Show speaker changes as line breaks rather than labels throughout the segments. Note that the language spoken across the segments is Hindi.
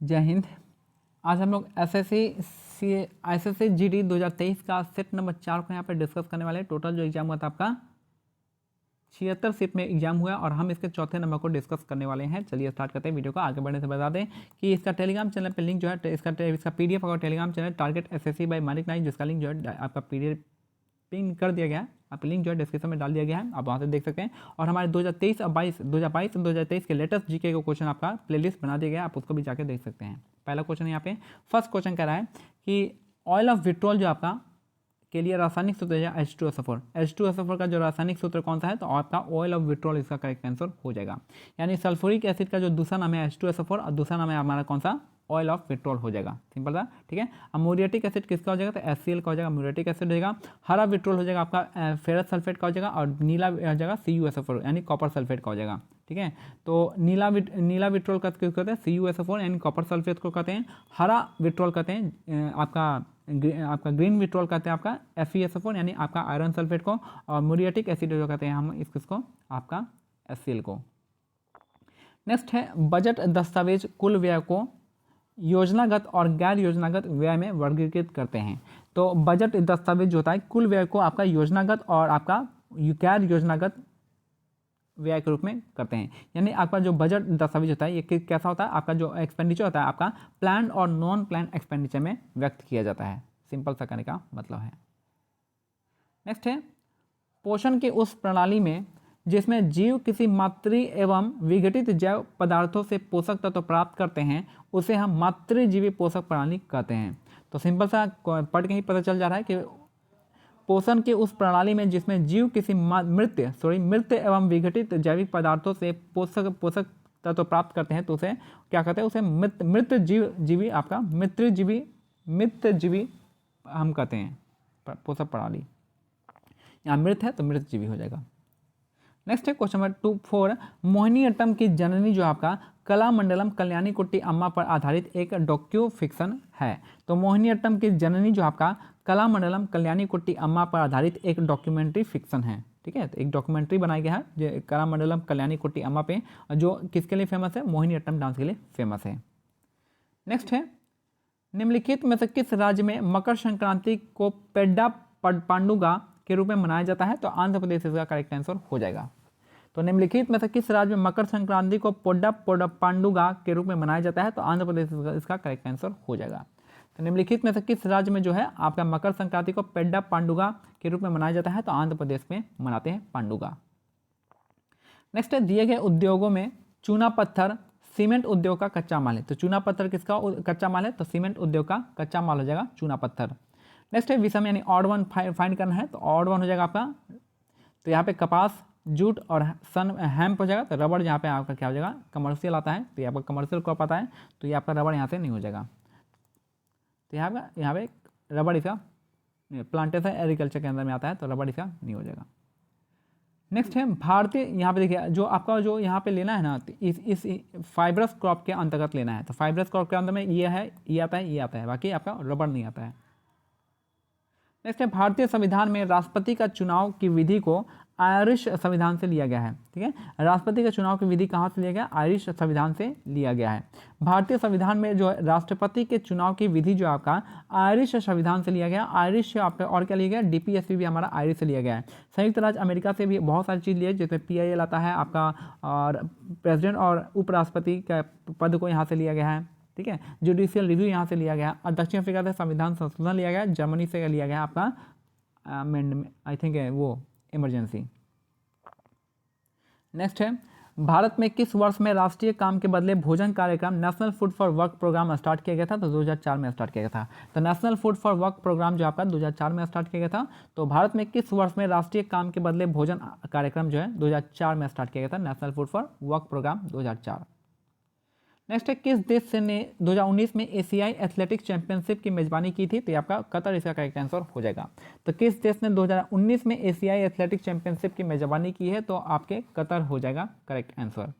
जय हिंद। आज हम लोग एसएससी जीडी 2023 का सेट नंबर 4 को यहाँ पे डिस्कस करने वाले हैं। टोटल जो एग्जाम हुआ था आपका 76 शिफ्ट में एग्जाम हुआ और हम इसके चौथे नंबर को डिस्कस करने वाले हैं। चलिए स्टार्ट करते हैं। वीडियो को आगे बढ़ने से बता दें कि इसका टेलीग्राम चैनल पे लिंक जो है इसका पीडीएफ और telegram channel target SSC by Manik Naik, जिसका लिंक जो है आपका पीडीएफ पिन कर दिया गया है। आप लिंक जो है डिस्क्रिप्शन में डाल दिया गया है, आप वहाँ से देख सकते हैं। और हमारे 2023 और 2022 के लेटेस्ट जीके का क्वेश्चन आपका प्लेलिस्ट बना दिया गया है, आप उसको भी जाके देख सकते हैं। पहला क्वेश्चन यहाँ पे फर्स्ट क्वेश्चन कह रहा है कि ऑयल ऑफ विट्रोल जो आपका के लिए रासायनिक सूत्र है H2SO4। H2SO4 का जो रासायनिक सूत्र कौन सा है, तो आपका ऑयल ऑफ विट्रोल इसका करेक्ट आंसर हो जाएगा। यानी सल्फ्यूरिक एसिड का जो दूसरा नाम है H2SO4 और दूसरा नाम है हमारा कौन सा, ऑयल ऑफ विट्रोल हो जाएगा। सिंपल था, ठीक है। अब म्यूरिएटिक एसिड किसका हो जाएगा, तो HCl का हो जाएगा, म्यूरिएटिक एसिड हो जाएगा। हरा विट्रोल हो जाएगा आपका फेरस सल्फेट का हो जाएगा और नीला हो जाएगा CuSO4 यानी कॉपर सल्फेट का हो जाएगा, ठीक है। तो नीला विट्रोल का किस कहते हैं, CuSO4 यानी कॉपर सल्फेट को कहते हैं। हरा विट्रोल कहते हैं आपका ग्रीन विट्रोल कहते हैं आपका FeSO4 यानी आपका आयरन सल्फेट को। और म्यूरिएटिक एसिड जो कहते हैं हम इसको आपका HCl को। नेक्स्ट है बजट दस्तावेज कुल व्यय को योजनागत और गैर योजनागत व्यय में वर्गीकृत करते हैं। तो बजट दस्तावेज जो होता है कुल व्यय को आपका योजनागत और आपका गैर योजनागत व्यय के रूप में करते हैं। यानी आपका जो बजट दस्तावेज होता है ये कैसा होता है, आपका जो एक्सपेंडिचर होता है आपका प्लान और नॉन प्लान एक्सपेंडिचर में व्यक्त किया जाता है। सिंपल सा करने का मतलब है। नेक्स्ट है पोषण की उस प्रणाली में जिसमें जीव किसी मातृ एवं विघटित जैव पदार्थों से पोषक तत्व प्राप्त करते हैं उसे हम मातृजीवी पोषक प्रणाली कहते हैं। तो सिंपल सा पढ़ के ही पता चल जा रहा है कि पोषण की उस प्रणाली में जिसमें जीव किसी मृत एवं विघटित जैविक पदार्थों से पोषक तत्व प्राप्त करते हैं तो उसे क्या कहते हैं, उसे मृत जीवी आपका मृतजीवी हम कहते हैं पोषक प्रणाली। यहाँ मृत है तो मृतजीवी हो जाएगा। नेक्स्ट है क्वेश्चन नंबर 24। मोहिनीअट्टम की जननी जो आपका कलामंडलम कल्याणी कुट्टी अम्मा पर आधारित एक डॉक्यू फिक्शन है। तो मोहिनीअट्टम की जननी जो आपका कलामंडलम कल्याणी कुट्टी अम्मा पर आधारित एक डॉक्यूमेंट्री फिक्शन है, ठीक है। तो एक डॉक्यूमेंट्री बनाया गया है जो कलामंडलम कल्याणी कुट्टी अम्मा पे, जो किसके लिए फेमस है, मोहिनीअट्टम डांस के लिए फेमस है। नेक्स्ट है निम्नलिखित में से किस राज्य में मकर संक्रांति को पेड्डा पांडुगा के रूप में मनाया जाता है, तो आंध्र प्रदेश इसका करेक्ट आंसर हो जाएगा। तो निम्नलिखित में से किस राज्य में मकर संक्रांति को पोड्डा पांडुगा के रूप में मनाया जाता है, तो आंध्र प्रदेश इसका करेक्ट आंसर हो जाएगा। तो निम्नलिखित में से किस राज्य में जो है आपका मकर संक्रांति को पेड्डा पांडुगा के रूप में मनाया जाता है, तो आंध्र प्रदेश में मनाते हैं पांडुगा। नेक्स्ट है दिए गए उद्योगों में चूना पत्थर सीमेंट उद्योग का कच्चा माल है। तो चूना पत्थर किसका कच्चा माल है, तो सीमेंट उद्योग का कच्चा माल हो जाएगा चूना पत्थर। नेक्स्ट है विषम यानी ऑड वन फाइंड करना है, तो ऑड वन हो जाएगा आपका, तो यहाँ पे कपास जूट और हेम्प हो जाएगा। तो रबड़ यहाँ पे आपका क्या हो जाएगा, कमर्शियल आता है, तो ये आपका कमर्शियल क्रॉप आता है, तो ये आपका रबड़ यहाँ से नहीं हो जाएगा। तो यहाँ पे रबड़ इसका प्लांटेशन एग्रीकल्चर के अंदर में आता है, तो रबड़ इसका नहीं हो जाएगा। नेक्स्ट है भारतीय, यहाँ पे देखिए जो आपका जो यहाँ पे लेना है ना, इस फाइब्रस क्रॉप के अंतर्गत लेना है। तो फाइब्रस क्रॉप के अंदर में ये है, ये आता है, बाकी आपका रबड़ नहीं आता है। नेक्स्ट है भारतीय संविधान में राष्ट्रपति का चुनाव की विधि को आयरिश संविधान से लिया गया है, ठीक है। राष्ट्रपति का चुनाव की विधि कहाँ से लिया गया, आयरिश संविधान से लिया गया है। भारतीय संविधान में जो राष्ट्रपति के चुनाव की विधि जो आपका आयरिश संविधान से लिया गया, आयरिश आपका और क्या लिया गया, DPSP भी हमारा आयरिश से लिया गया है। संयुक्त राज्य अमेरिका से भी बहुत सारी चीज़ ली है, जैसे PIL आता है आपका, और प्रेसिडेंट और उपराष्ट्रपति का पद को यहाँ से लिया गया है, ठीक है। जुडिशियल रिव्यू यहाँ से लिया गया। और दक्षिण अफ्रीका से संविधान संशोधन लिया गया, जर्मनी से लिया गया आपका आई थिंक है वो इमरजेंसी। नेक्स्ट है भारत में किस वर्ष में राष्ट्रीय काम के बदले भोजन कार्यक्रम national food for work programme start किया गया था, तो 2004 में स्टार्ट किया गया था। तो national food for work programme जो आपका 2004 में स्टार्ट किया गया था। तो भारत में किस वर्ष में राष्ट्रीय काम के बदले भोजन कार्यक्रम जो है 2004 में स्टार्ट किया गया था, national food for work programme 2004। Next है किस देश से ने 2019 में एशियाई एथलेटिक्स चैंपियनशिप की मेजबानी की थी, तो ये आपका कतर इसका करेक्ट आंसर हो जाएगा। तो किस देश ने 2019 में एशियाई एथलेटिक्स चैंपियनशिप की मेजबानी की है, तो आपके कतर हो जाएगा करेक्ट आंसर।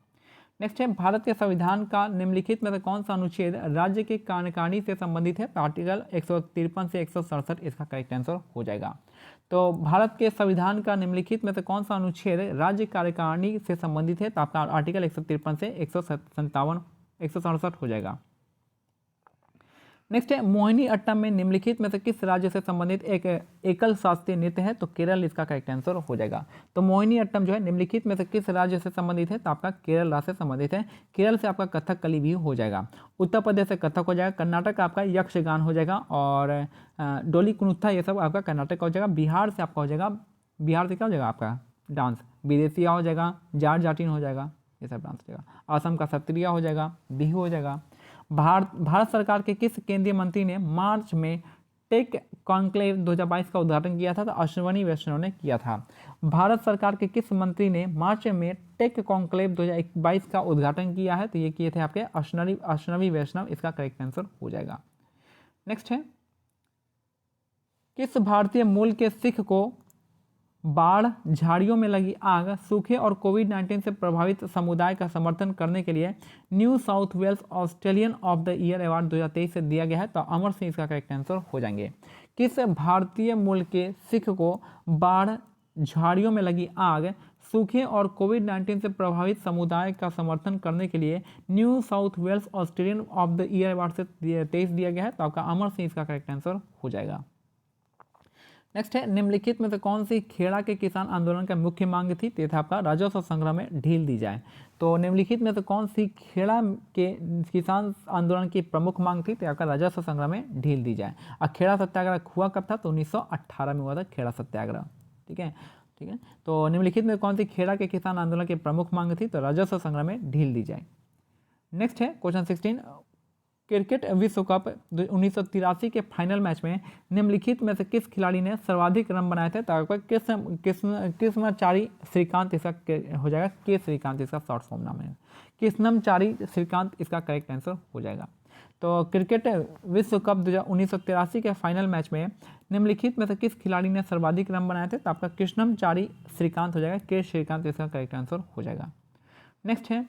नेक्स्ट है भारत के संविधान का निम्नलिखित में से कौन सा अनुच्छेद राज्य की कार्यकारिणी से संबंधित है, तो आर्टिकल 153 से 167 इसका करेक्ट आंसर हो जाएगा। तो भारत के संविधान का निम्नलिखित में से कौन सा अनुच्छेद राज्य कार्यकारिणी से संबंधित है, तो आपका आर्टिकल 153 से 167 हो जाएगा। नेक्स्ट है मोहिनी अट्टम में निम्नलिखित में से किस राज्य से संबंधित एक एकल शास्त्रीय नृत्य है? तो केरल इसका करेक्ट आंसर हो जाएगा। तो मोहिनी अट्टम जो है निम्नलिखित में से किस राज्य से संबंधित है? तो आपका केरल राज्य से संबंधित है। केरल से आपका कथकली भी हो जाएगा। उत्तर प्रदेश से कथक हो जाएगा। कर्नाटक आपका यक्षगान हो जाएगा और डोली कुनुत्था ये सब आपका कर्नाटक का हो जाएगा। बिहार से आपका हो जाएगा, बिहार से क्या हो जाएगा आपका डांस विदेशिया हो जाएगा, जाट जाटिन हो जाएगा, ये सब डांस हो जाएगा। असम का सत्रिया हो जाएगा, बिहू हो जाएगा। भारत सरकार के किस केंद्रीय मंत्री ने मार्च में टेक कॉन्क्लेव 2022 का उद्घाटन किया था? तो अश्विनी वैष्णव ने किया था। भारत सरकार के किस मंत्री ने मार्च में टेक कॉन्क्लेव 2022 का उद्घाटन किया है? तो ये किए थे आपके अश्विनी वैष्णव, इसका करेक्ट आंसर हो जाएगा। नेक्स्ट है किस भारतीय मूल के सिख को बाढ़, झाड़ियों में लगी आग, सूखे और कोविड-19 से प्रभावित समुदाय का समर्थन करने के लिए New South Wales Australian of the year award 2023 से दिया गया है? तो अमर सिंह इसका करेक्ट आंसर हो जाएंगे। किस भारतीय मूल के सिख को बाढ़, झाड़ियों में लगी आग, सूखे और कोविड-19 से प्रभावित समुदाय का समर्थन करने के लिए New South Wales Australian of the year award से 23 दिया गया है? तो आपका अमर सिंह इसका करेक्ट आंसर हो जाएगा। नेक्स्ट है निम्नलिखित में से कौन सी खेड़ा के किसान आंदोलन का मुख्य मांग थी? तो था आपका राजस्व संग्रह में ढील दी जाए। तो निम्नलिखित में से कौन सी खेड़ा के किसान आंदोलन की प्रमुख मांग थी? तो आपका राजस्व संग्रह में ढील दी जाए। और खेड़ा सत्याग्रह हुआ कब था? तो 1918 में हुआ था खेड़ा सत्याग्रह। ठीक है, ठीक है। तो निम्नलिखित में कौन सी खेड़ा के किसान आंदोलन की प्रमुख मांग थी? तो राजस्व संग्रह में ढील दी जाए। नेक्स्ट है क्वेश्चन 16, क्रिकेट विश्व कप 1983 के फाइनल मैच में निम्नलिखित में से किस खिलाड़ी ने सर्वाधिक रन बनाए थे? तो कृष्णमचारी श्रीकांत इसका हो जाएगा। के श्रीकांत इसका शॉर्ट फॉर्म नाम है। कृष्णमचारी श्रीकांत इसका करेक्ट आंसर हो जाएगा। तो क्रिकेट विश्व कप 1983 के फाइनल मैच में निम्नलिखित में से किस खिलाड़ी ने सर्वाधिक रन बनाए थे? तो आपका कृष्णमचारी श्रीकांत हो जाएगा। के श्रीकांत इसका करेक्ट आंसर हो जाएगा। नेक्स्ट है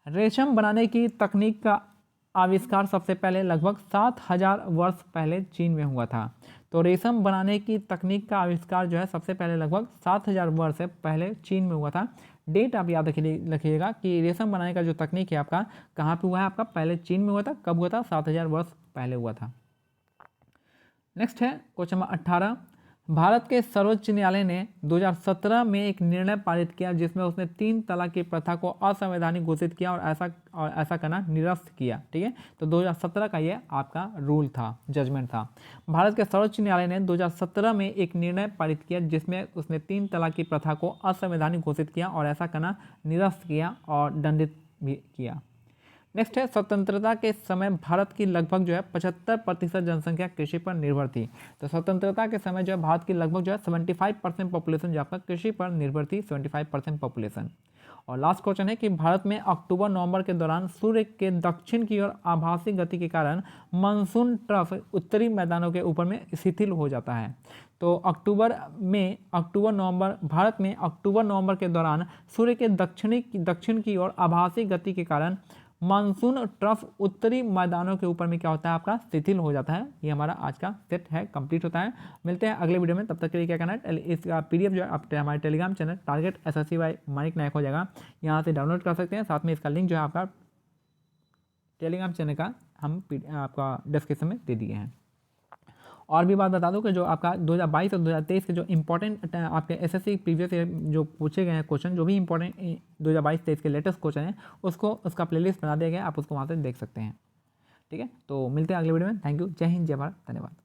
रेशम बनाने की तकनीक का आविष्कार सबसे पहले लगभग 7000 वर्ष पहले चीन में हुआ था। तो रेशम बनाने की तकनीक का आविष्कार जो है सबसे पहले लगभग 7000 वर्ष पहले चीन में हुआ था। डेट आप याद रखिएगा कि रेशम बनाने का जो तकनीक है आपका कहाँ पे हुआ है? आपका पहले चीन में हुआ था। कब हुआ था? 7000 वर्ष पहले हुआ था। नेक्स्ट है क्वेश्चन नंबर 18, भारत के सर्वोच्च न्यायालय ने 2017 में एक निर्णय पारित किया जिसमें उसने 3 तलाक की प्रथा को असंवैधानिक घोषित किया और ऐसा करना निरस्त किया। ठीक है, तो 2017 का ये आपका रूल था, जजमेंट था। भारत के सर्वोच्च न्यायालय ने 2017 में एक निर्णय पारित किया जिसमें उसने 3 तलाक की प्रथा को असंवैधानिक घोषित किया और ऐसा करना निरस्त किया और दंडित भी किया। नेक्स्ट है स्वतंत्रता के समय भारत की लगभग जो है 75% जनसंख्या कृषि पर निर्भर थी। तो स्वतंत्रता के समय जो है भारत की लगभग जो है 75% पॉपुलेशन जो आपका कृषि पर निर्भर थी, 75% पॉपुलेशन। और लास्ट क्वेश्चन है कि भारत में अक्टूबर नवंबर के दौरान सूर्य के दक्षिण की ओर आभासी गति के कारण मानसून ट्रफ उत्तरी मैदानों के ऊपर में शिथिल हो जाता है। तो भारत में अक्टूबर नवंबर के दौरान सूर्य के दक्षिण की ओर आभासी गति के कारण मानसून ट्रफ उत्तरी मैदानों के ऊपर में क्या होता है? आपका शिथिल हो जाता है। ये हमारा आज का सेट है, कंप्लीट होता है। मिलते हैं अगले वीडियो में, तब तक के लिए क्या करना है, इसका PDF जो है आप हमारे Telegram channel target SSC by Manik Nayak हो जाएगा, यहाँ से डाउनलोड कर सकते हैं। साथ में इसका लिंक जो है आपका टेलीग्राम चैनल का हम आपका डिस्क्रिप्शन में दे दिए हैं। और भी बात बता दूं कि जो आपका 2022 और 2023 के जो इंपॉर्टेंट आपके SSC प्रीवियस जो पूछे गए हैं क्वेश्चन, जो भी इंपॉर्टेंट 2022-23 के लेटेस्ट क्वेश्चन है उसका प्लेलिस्ट बना दिया गया है, आप उसको वहाँ से देख सकते हैं। ठीक है, तो मिलते हैं अगले वीडियो में। थैंक यू, जय हिंद, जय भारत, धन्यवाद।